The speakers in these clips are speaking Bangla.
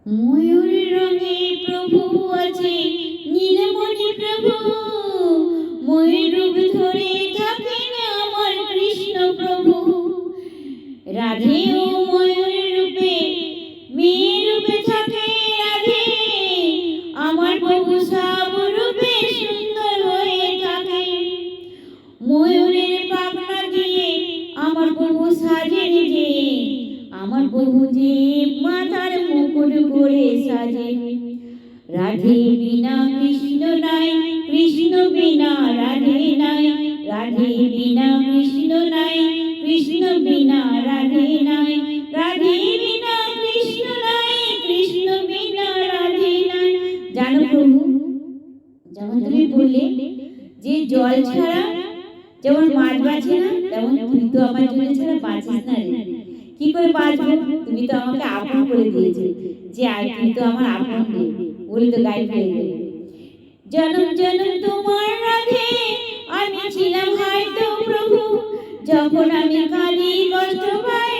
ময়ূরের রঙে প্রভু আছে, নীলমণি প্রভু। ময়ূর রূপ ধরে থাকেন আমার কৃষ্ণ প্রভু। রাধে ও ময়ূরের রূপে, মেয়ের রূপে থাকে রাধে। আমার প্রভু সব রূপে সুন্দর হয়ে থাকে। ময়ূরের পাখনা দিয়ে আমার প্রভু সাজেন যে, আমার প্রভু যে মাথার মুকুট করে সাজে। রাধে বিনা কৃষ্ণ নাই, কৃষ্ণ বিনা রাধে নাই। রাধে বিনা কৃষ্ণ নাই, কৃষ্ণ বিনা রাধে নাই। রাধে বিনা কৃষ্ণ নাই, কৃষ্ণ বিনা রাধে নাই। জানো প্রভু, যেমন তুমি বললে যে জল ছাড়া যেমন মাছ বাঁচে না, তেমন তুই তো আমার জন্য ছাড়া বাঁচিস না রে। কি করে বাঁচবো? তুমি তো আমাকে আপন করে দিয়েছে, যে আয় তুই তো আমার আপন রে বলে তো গাই হয়ে গেল। জনম জনম তোমার রাধে আমি ছিলাম হয়তো প্রভু। যখন আমি কাঁদি কষ্ট পাই,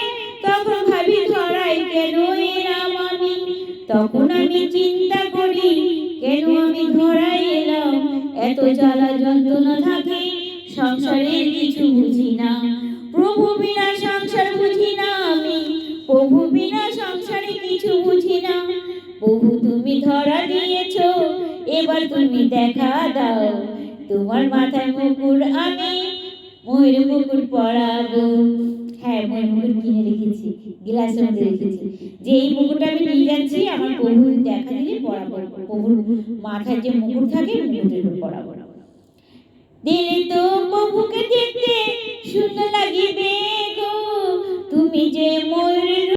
তখন ভাবি ধরাই কেন এলাম আমি। তখন আমি চিন্তা করি কেন আমি ধরাই এলাম। এত জ্বালা যন্ত্রণা থাকে সংসারের কিছু বুঝি না। প্রভু বিনা সংসার বুঝি না আমি, প্রভু বিনা সংসারে কিছু বুঝি না। প্রভু তুমি ধরা দিয়েছ, এবার তুমি দেখা দাও। তোমার মাথায় মুকুট আমি ময়ূর মুকুট পরাবো। হ্যাঁ, ময়ূর মুকুট কিনে রেখেছি, গ্লাসের মধ্যে রেখেছি, যে এই মুকুটটা আমি নিয়ে যাচ্ছি আমার প্রভু দেখা দিলে পরাবো। প্রভুর মাথায় যে মুকুট থাকে মুকুটের উপর পরাবো। দিলে তো প্রভুকে দেখতে সুন্দর লাগিবে গো, তুমি যে ময়ূরের